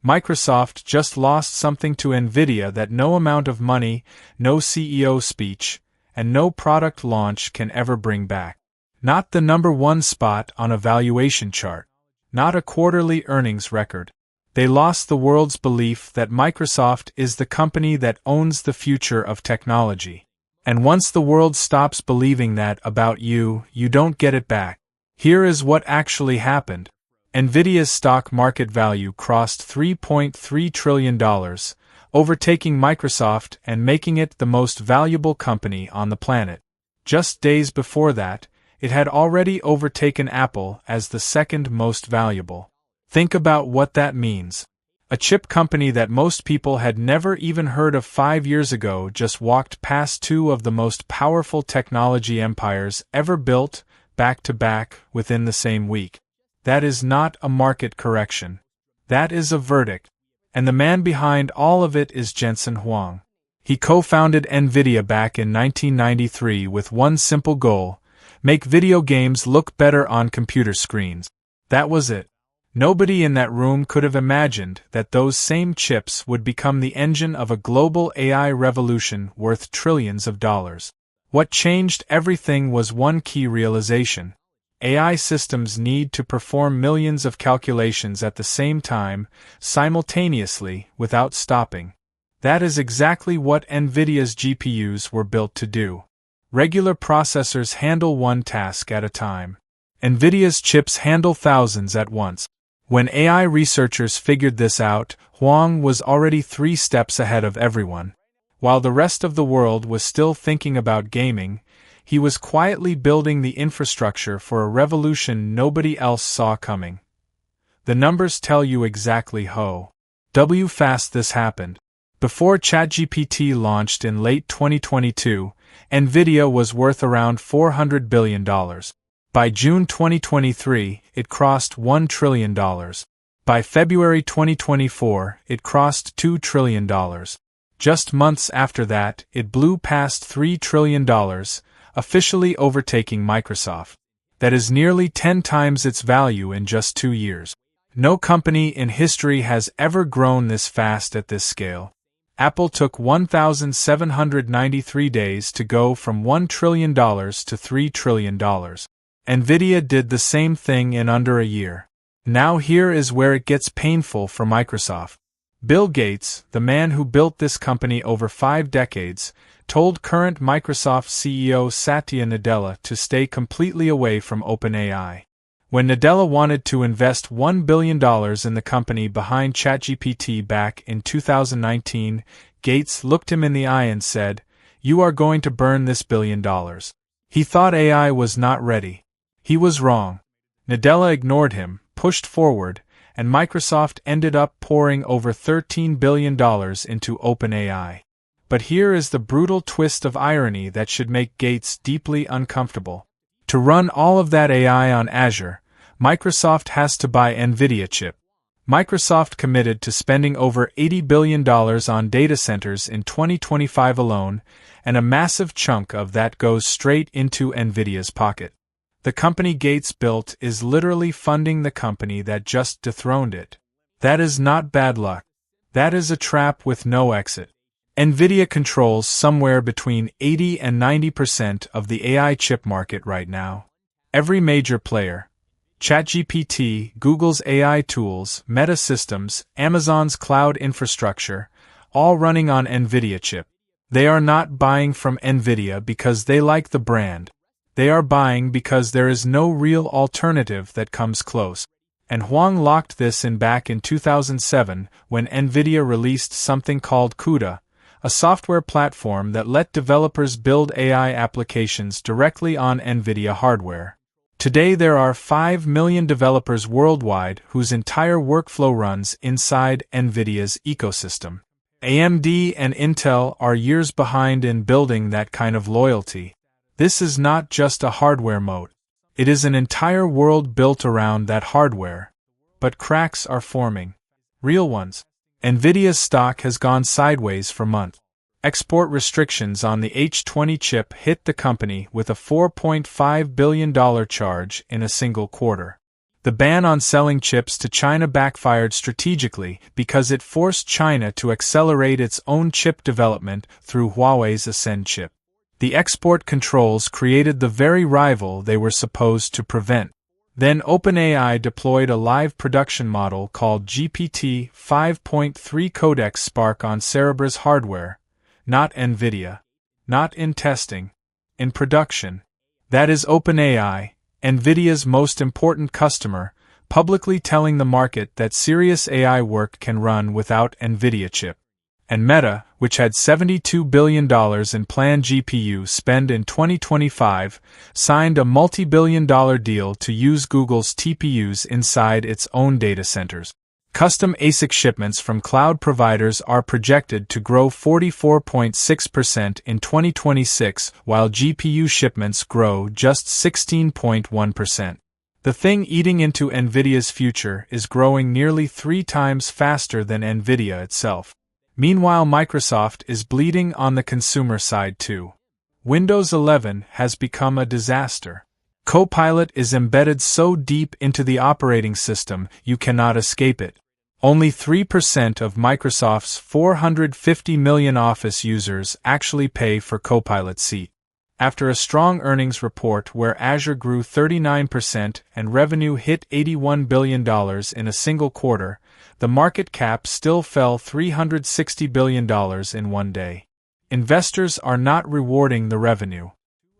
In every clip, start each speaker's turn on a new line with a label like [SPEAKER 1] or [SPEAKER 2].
[SPEAKER 1] Microsoft just lost something to Nvidia that no amount of money, no CEO speech, and no product launch can ever bring back. Not the #1 spot on a valuation chart. Not a quarterly earnings record. They lost the world's belief that Microsoft is the company that owns the future of technology. And once the world stops believing that about you, you don't get it back. Here is what actually happened. Nvidia's stock market value crossed $3.3 trillion, overtaking Microsoft and making it the most valuable company on the planet. Just days before that, it had already overtaken Apple as the second most valuable. Think about what that means. A chip company that most people had never even heard of 5 years ago just walked past two of the most powerful technology empires ever built, back to back, within the same week. That is not a market correction. That is a verdict. And the man behind all of it is Jensen Huang. He co-founded Nvidia back in 1993 with one simple goal: make video games look better on computer screens. That was it. Nobody in that room could have imagined that those same chips would become the engine of a global AI revolution worth trillions of dollars. What changed everything was one key realization. AI systems need to perform millions of calculations at the same time, simultaneously, without stopping. That is exactly what Nvidia's GPUs were built to do. Regular processors handle one task at a time. Nvidia's chips handle thousands at once. When AI researchers figured this out, Huang was already 3 steps ahead of everyone. While the rest of the world was still thinking about gaming, he was quietly building the infrastructure for a revolution nobody else saw coming. The numbers tell you exactly how fast this happened. Before ChatGPT launched in late 2022, Nvidia was worth around $400 billion. By June 2023, it crossed $1 trillion. By February 2024, it crossed $2 trillion. Just months after that, it blew past $3 trillion, officially overtaking Microsoft. That is nearly 10 times its value in just 2 years. No company in history has ever grown this fast at this scale. Apple took 1,793 days to go from $1 trillion to $3 trillion. Nvidia did the same thing in under a year. Now here is where it gets painful for Microsoft. Bill Gates, the man who built this company over 5 decades, told current Microsoft CEO Satya Nadella to stay completely away from OpenAI. When Nadella wanted to invest $1 billion in the company behind ChatGPT back in 2019, Gates looked him in the eye and said, "You are going to burn this $1 billion." He thought AI was not ready. He was wrong. Nadella ignored him, pushed forward, and Microsoft ended up pouring over $13 billion into OpenAI. But here is the brutal twist of irony that should make Gates deeply uncomfortable. To run all of that AI on Azure, Microsoft has to buy Nvidia chip. Microsoft committed to spending over $80 billion on data centers in 2025 alone, and a massive chunk of that goes straight into Nvidia's pocket. The company Gates built is literally funding the company that just dethroned it. That is not bad luck. That is a trap with no exit. Nvidia controls somewhere between 80 and 90% of the AI chip market right now. Every major player, ChatGPT, Google's AI tools, Meta Systems, Amazon's cloud infrastructure, all running on Nvidia chip. They are not buying from Nvidia because they like the brand. They are buying because there is no real alternative that comes close. And Huang locked this in back in 2007 when Nvidia released something called CUDA, a software platform that let developers build AI applications directly on Nvidia hardware. Today there are 5 million developers worldwide whose entire workflow runs inside Nvidia's ecosystem. AMD and Intel are years behind in building that kind of loyalty. This is not just a hardware moat. It is an entire world built around that hardware. But cracks are forming. Real ones. Nvidia's stock has gone sideways for months. Export restrictions on the H20 chip hit the company with a $4.5 billion charge in a single quarter. The ban on selling chips to China backfired strategically because it forced China to accelerate its own chip development through Huawei's Ascend chip. The export controls created the very rival they were supposed to prevent. Then OpenAI deployed a live production model called GPT 5.3 Codex Spark on Cerebrus hardware, not Nvidia. Not in testing, in production. That is OpenAI, Nvidia's most important customer, publicly telling the market that serious AI work can run without Nvidia chip. And Meta, which had $72 billion in planned GPU spend in 2025, signed a multi-billion-dollar deal to use Google's TPUs inside its own data centers. Custom ASIC shipments from cloud providers are projected to grow 44.6% in 2026, while GPU shipments grow just 16.1%. The thing eating into Nvidia's future is growing nearly 3 times faster than Nvidia itself. Meanwhile, Microsoft is bleeding on the consumer side too. Windows 11 has become a disaster. Copilot is embedded so deep into the operating system you cannot escape it. Only 3% of Microsoft's 450 million Office users actually pay for Copilot seat. After a strong earnings report where Azure grew 39% and revenue hit $81 billion in a single quarter, the market cap still fell $360 billion in one day. Investors are not rewarding the revenue.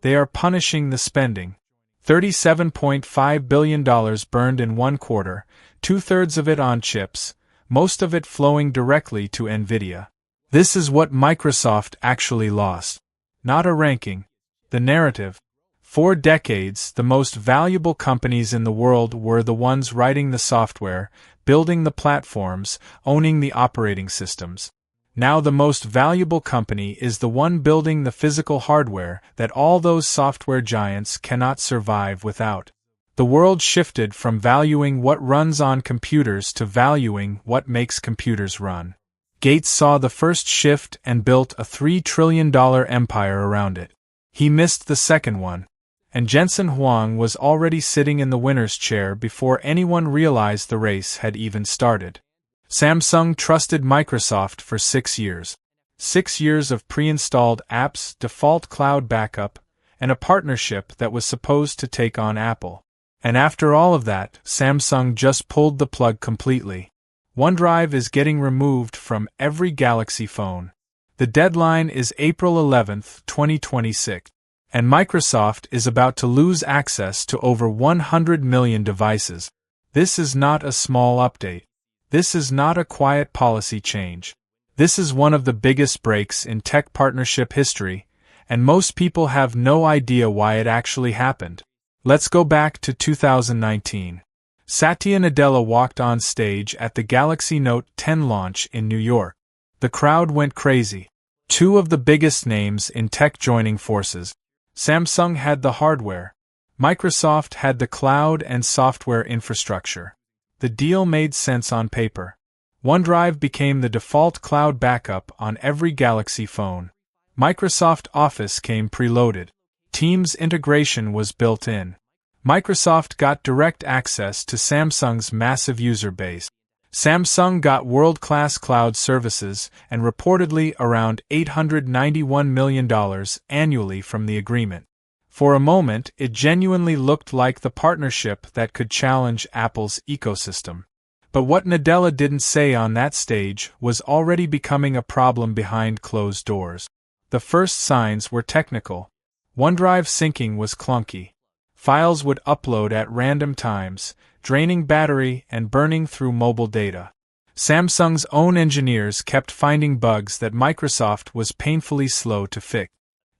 [SPEAKER 1] They are punishing the spending. $37.5 billion burned in one quarter, 2/3 of it on chips, most of it flowing directly to Nvidia. This is what Microsoft actually lost. Not a ranking. The narrative. For decades, the most valuable companies in the world were the ones writing the software, building the platforms, owning the operating systems. Now the most valuable company is the one building the physical hardware that all those software giants cannot survive without. The world shifted from valuing what runs on computers to valuing what makes computers run. Gates saw the first shift and built a $3 trillion empire around it. He missed the second one. And Jensen Huang was already sitting in the winner's chair before anyone realized the race had even started. Samsung trusted Microsoft for 6 years. 6 years of pre-installed apps, default cloud backup, and a partnership that was supposed to take on Apple. And after all of that, Samsung just pulled the plug completely. OneDrive is getting removed from every Galaxy phone. The deadline is April 11, 2026. And Microsoft is about to lose access to over 100 million devices. This is not a small update. This is not a quiet policy change. This is one of the biggest breaks in tech partnership history, and most people have no idea why it actually happened. Let's go back to 2019. Satya Nadella walked on stage at the Galaxy Note 10 launch in New York. The crowd went crazy. 2 of the biggest names in tech joining forces. Samsung had the hardware. Microsoft had the cloud and software infrastructure. The deal made sense on paper. OneDrive became the default cloud backup on every Galaxy phone. Microsoft Office came preloaded. Teams integration was built in. Microsoft got direct access to Samsung's massive user base. Samsung got world-class cloud services and reportedly around $891 million annually from the agreement. For a moment, it genuinely looked like the partnership that could challenge Apple's ecosystem. But what Nadella didn't say on that stage was already becoming a problem behind closed doors. The first signs were technical. OneDrive syncing was clunky. Files would upload at random times, draining battery and burning through mobile data. Samsung's own engineers kept finding bugs that Microsoft was painfully slow to fix.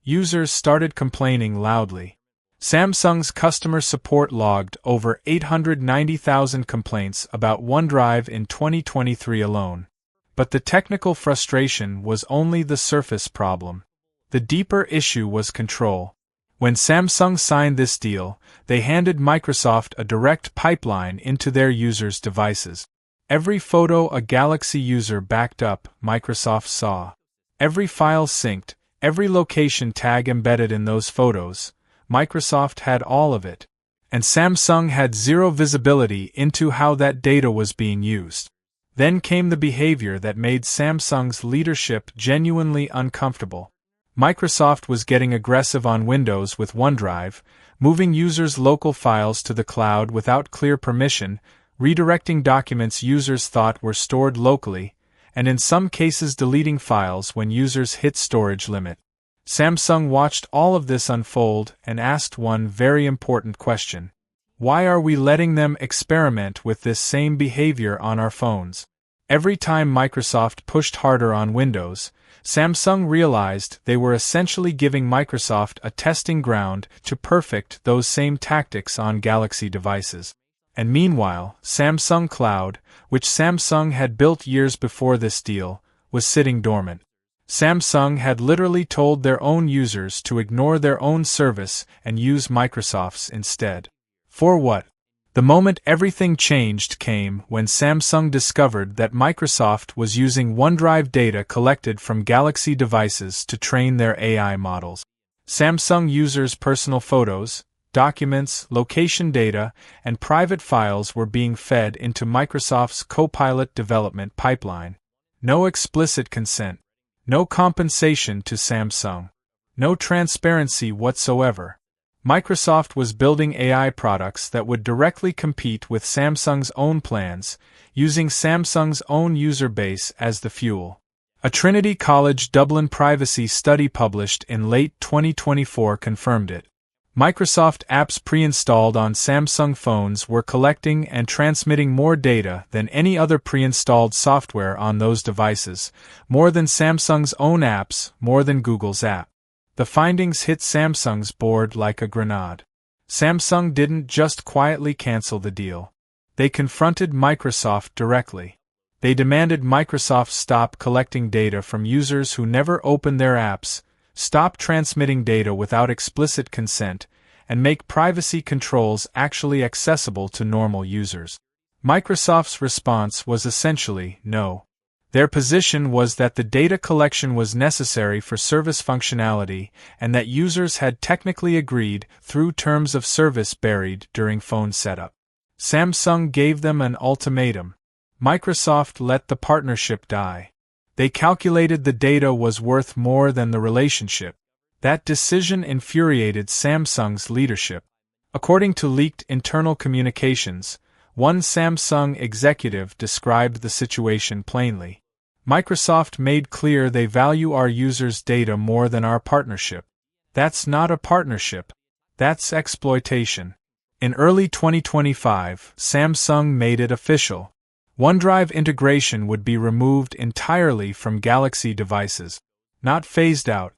[SPEAKER 1] Users started complaining loudly. Samsung's customer support logged over 890,000 complaints about OneDrive in 2023 alone. But the technical frustration was only the surface problem. The deeper issue was control. When Samsung signed this deal, they handed Microsoft a direct pipeline into their users' devices. Every photo a Galaxy user backed up, Microsoft saw. Every file synced, every location tag embedded in those photos, Microsoft had all of it. and Samsung had zero visibility into how that data was being used. Then came the behavior that made Samsung's leadership genuinely uncomfortable. Microsoft was getting aggressive on Windows with OneDrive, moving users' local files to the cloud without clear permission, redirecting documents users thought were stored locally, and in some cases deleting files when users hit storage limit. Samsung watched all of this unfold and asked one very important question. Why are we letting them experiment with this same behavior on our phones? Every time Microsoft pushed harder on Windows, Samsung realized they were essentially giving Microsoft a testing ground to perfect those same tactics on Galaxy devices. And meanwhile, Samsung Cloud, which Samsung had built years before this deal, was sitting dormant. Samsung had literally told their own users to ignore their own service and use Microsoft's instead. For what? The moment everything changed came when Samsung discovered that Microsoft was using OneDrive data collected from Galaxy devices to train their AI models. Samsung users' personal photos, documents, location data, and private files were being fed into Microsoft's Copilot development pipeline. No explicit consent. No compensation to Samsung. No transparency whatsoever. Microsoft was building AI products that would directly compete with Samsung's own plans, using Samsung's own user base as the fuel. A Trinity College Dublin privacy study published in late 2024 confirmed it. Microsoft apps pre-installed on Samsung phones were collecting and transmitting more data than any other pre-installed software on those devices, more than Samsung's own apps, more than Google's app. The findings hit Samsung's board like a grenade. Samsung didn't just quietly cancel the deal. They confronted Microsoft directly. They demanded Microsoft stop collecting data from users who never open their apps, stop transmitting data without explicit consent, and make privacy controls actually accessible to normal users. Microsoft's response was essentially no. Their position was that the data collection was necessary for service functionality and that users had technically agreed through terms of service buried during phone setup. Samsung gave them an ultimatum. Microsoft let the partnership die. They calculated the data was worth more than the relationship. That decision infuriated Samsung's leadership. According to leaked internal communications, one Samsung executive described the situation plainly. Microsoft made clear they value our users' data more than our partnership. That's not a partnership. That's exploitation. In early 2025, Samsung made it official. OneDrive integration would be removed entirely from Galaxy devices. Not phased out.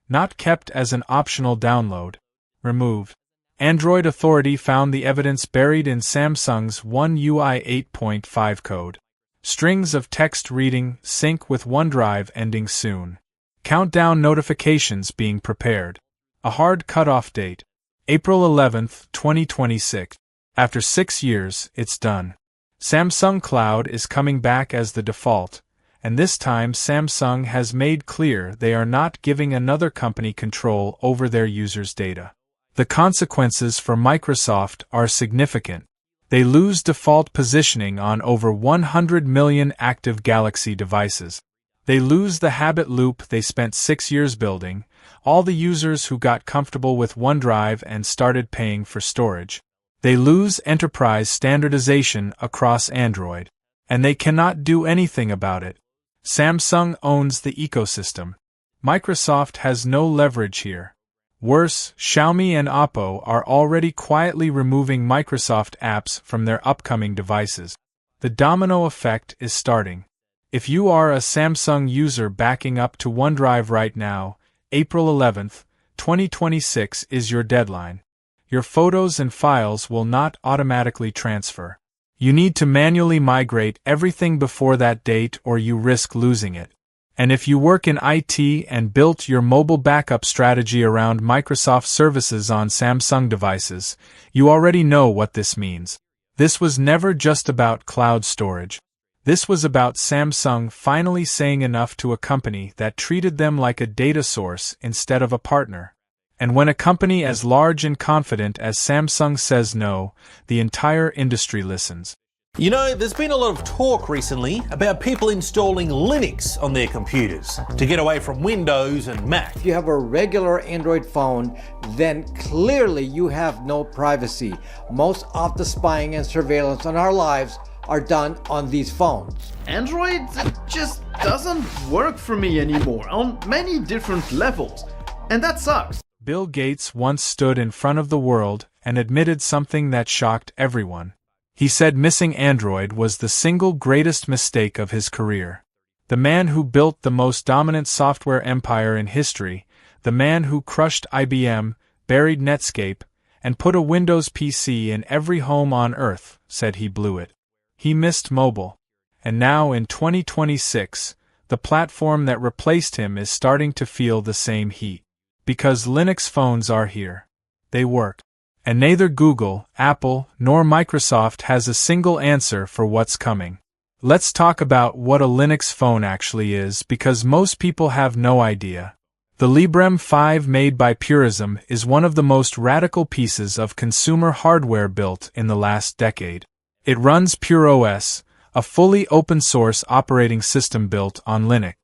[SPEAKER 1] Not kept as an optional download. Removed. Android Authority found the evidence buried in Samsung's One UI 8.5 code. Strings of text reading, sync with OneDrive ending soon. Countdown notifications being prepared. A hard cutoff date. April 11, 2026. After 6 years, it's done. Samsung Cloud is coming back as the default, and this time Samsung has made clear they are not giving another company control over their users' data. The consequences for Microsoft are significant. They lose default positioning on over 100 million active Galaxy devices. They lose the habit loop they spent 6 years building, all the users who got comfortable with OneDrive and started paying for storage. They lose enterprise standardization across Android. And they cannot do anything about it. Samsung owns the ecosystem. Microsoft has no leverage here. Worse, Xiaomi and Oppo are already quietly removing Microsoft apps from their upcoming devices. The domino effect is starting. If you are a Samsung user backing up to OneDrive right now, April 11, 2026 is your deadline. Your photos and files will not automatically transfer. You need to manually migrate everything before that date or you risk losing it. And if you work in IT and built your mobile backup strategy around Microsoft services on Samsung devices, you already know what this means. This was never just about cloud storage. This was about Samsung finally saying enough to a company that treated them like a data source instead of a partner. And when a company as large and confident as Samsung says no, the entire industry listens.
[SPEAKER 2] You know, there's been a lot of talk recently about people installing Linux on their computers to get away from Windows and Mac.
[SPEAKER 3] If you have a regular Android phone, then clearly you have no privacy. Most of the spying and surveillance on our lives are done on these phones.
[SPEAKER 4] Android just doesn't work for me anymore on many different levels, and that sucks.
[SPEAKER 1] Bill Gates once stood in front of the world and admitted something that shocked everyone. He said missing Android was the single greatest mistake of his career. The man who built the most dominant software empire in history, the man who crushed IBM, buried Netscape, and put a Windows PC in every home on Earth, said he blew it. He missed mobile. And now in 2026, the platform that replaced him is starting to feel the same heat. Because Linux phones are here. They work. And neither Google, Apple, nor Microsoft has a single answer for what's coming. Let's talk about what a Linux phone actually is, because most people have no idea. The Librem 5 made by Purism is one of the most radical pieces of consumer hardware built in the last decade. It runs Pure OS, a fully open-source operating system built on Linux.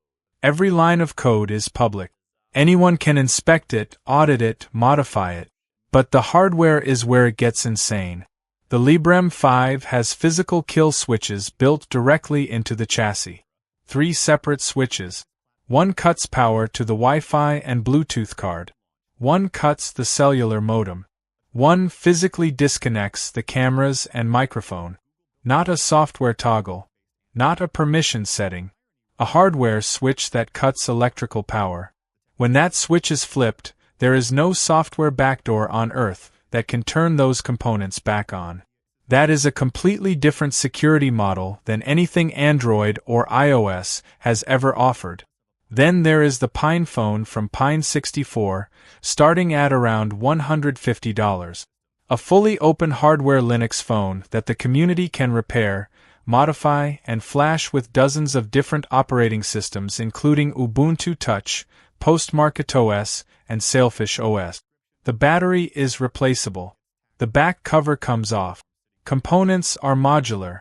[SPEAKER 1] Every line of code is public. Anyone can inspect it, audit it, modify it. But the hardware is where it gets insane. The Librem 5 has physical kill switches built directly into the chassis. 3 separate switches. One cuts power to the Wi-Fi and Bluetooth card. One cuts the cellular modem. One physically disconnects the cameras and microphone. Not a software toggle. Not a permission setting. A hardware switch that cuts electrical power. When that switch is flipped, there is no software backdoor on Earth that can turn those components back on. That is a completely different security model than anything Android or iOS has ever offered. Then there is the Pine phone from Pine64, starting at around $150. A fully open hardware Linux phone that the community can repair, modify, and flash with dozens of different operating systems including Ubuntu Touch, Postmarket OS, and Sailfish OS. The battery is replaceable. The back cover comes off. Components are modular.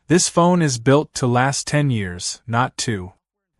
[SPEAKER 1] This phone is built to last 10 years, not 2.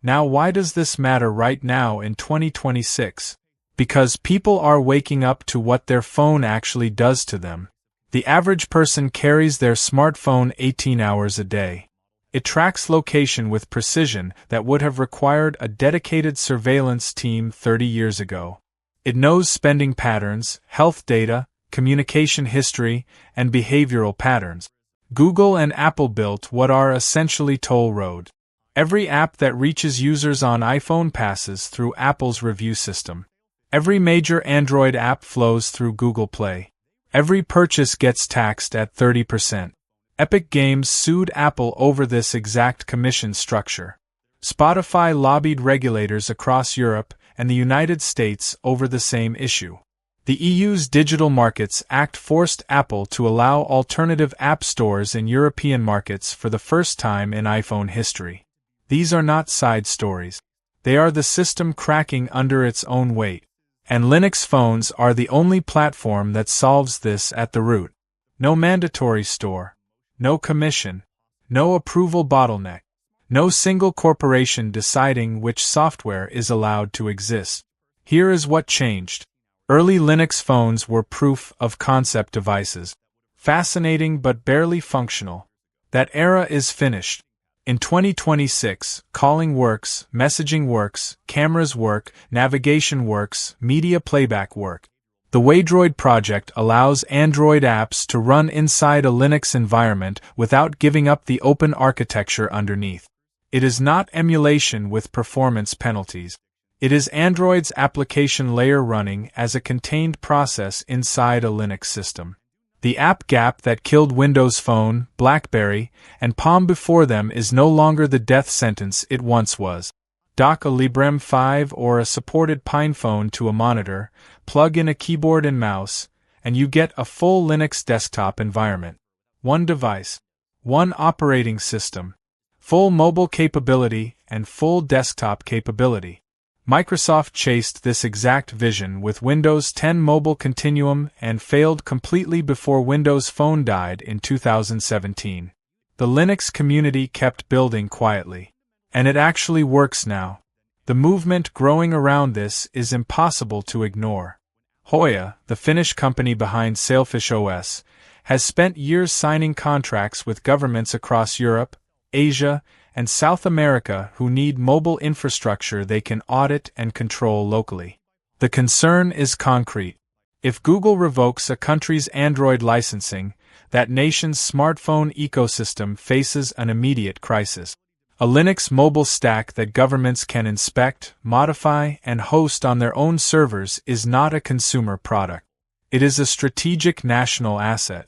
[SPEAKER 1] Now why does this matter right now in 2026? Because people are waking up to what their phone actually does to them. The average person carries their smartphone 18 hours a day. It tracks location with precision that would have required a dedicated surveillance team 30 years ago. It knows spending patterns, health data, communication history, and behavioral patterns. Google and Apple built what are essentially toll roads. Every app that reaches users on iPhone passes through Apple's review system. Every major Android app flows through Google Play. Every purchase gets taxed at 30%. Epic Games sued Apple over this exact commission structure. Spotify lobbied regulators across Europe and the United States over the same issue. The EU's Digital Markets Act forced Apple to allow alternative app stores in European markets for the first time in iPhone history. These are not side stories. They are the system cracking under its own weight. And Linux phones are the only platform that solves this at the root. No mandatory store. No commission. No approval bottleneck. No single corporation deciding which software is allowed to exist. Here is what changed. Early Linux phones were proof of concept devices. Fascinating but barely functional. That era is finished. In 2026, calling works, messaging works, cameras work, navigation works, media playback work. The Waydroid project allows Android apps to run inside a Linux environment without giving up the open architecture underneath. It is not emulation with performance penalties. It is Android's application layer running as a contained process inside a Linux system. The app gap that killed Windows Phone, BlackBerry, and Palm before them is no longer the death sentence it once was. Dock a Librem 5 or a supported Pine phone to a monitor, plug in a keyboard and mouse, and you get a full Linux desktop environment. One device. One operating system. Full mobile capability and full desktop capability. Microsoft chased this exact vision with Windows 10 Mobile Continuum and failed completely before Windows Phone died in 2017. The Linux community kept building quietly. And it actually works now. The movement growing around this is impossible to ignore. Hoya, the Finnish company behind Sailfish OS, has spent years signing contracts with governments across Europe, Asia, and South America who need mobile infrastructure they can audit and control locally. The concern is concrete. If Google revokes a country's Android licensing, that nation's smartphone ecosystem faces an immediate crisis. A Linux mobile stack that governments can inspect, modify, and host on their own servers is not a consumer product. It is a strategic national asset.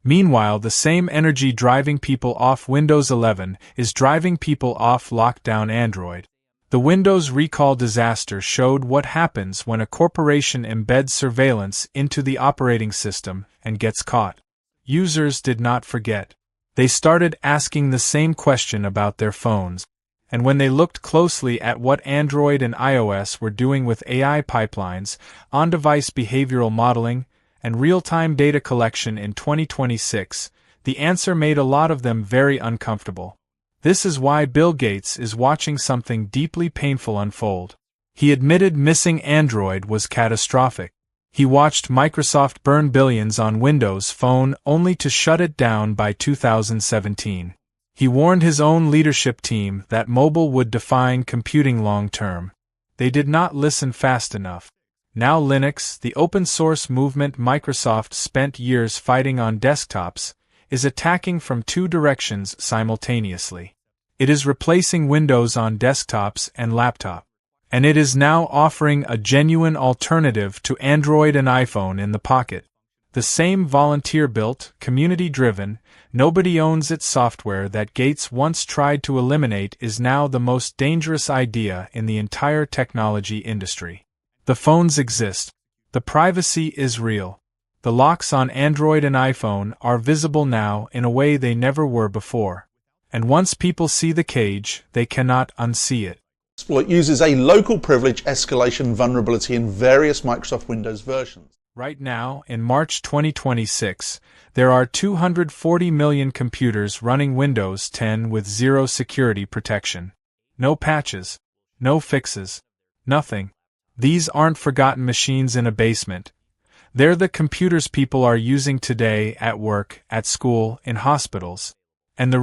[SPEAKER 1] Meanwhile, the same energy driving people off Windows 11 is driving people off lockdown Android. The Windows recall disaster showed what happens when a corporation embeds surveillance into the operating system and gets caught. Users did not forget. They started asking the same question about their phones. And when they looked closely at what Android and iOS were doing with AI pipelines, on-device behavioral modeling, and real-time data collection in 2026, the answer made a lot of them very uncomfortable. This is why Bill Gates is watching something deeply painful unfold. He admitted missing Android was catastrophic. He watched Microsoft burn billions on Windows Phone only to shut it down by 2017. He warned his own leadership team that mobile would define computing long-term. They did not listen fast enough. Now Linux, the open-source movement Microsoft spent years fighting on desktops, is attacking from two directions simultaneously. It is replacing Windows on desktops and laptops. And it is now offering a genuine alternative to Android and iPhone in the pocket. The same volunteer-built, community-driven, nobody-owns-it software that Gates once tried to eliminate is now the most dangerous idea in the entire technology industry. The phones exist. The privacy is real. The locks on Android and iPhone are visible now in a way they never were before. And once people see the cage, they cannot unsee it.
[SPEAKER 5] Exploit uses a local privilege escalation vulnerability in various Microsoft Windows versions.
[SPEAKER 1] Right now, in March 2026, there are 240 million computers running Windows 10 with zero security protection. No patches. No fixes. Nothing. These aren't forgotten machines in a basement. They're the computers people are using today at work, at school, in hospitals. And the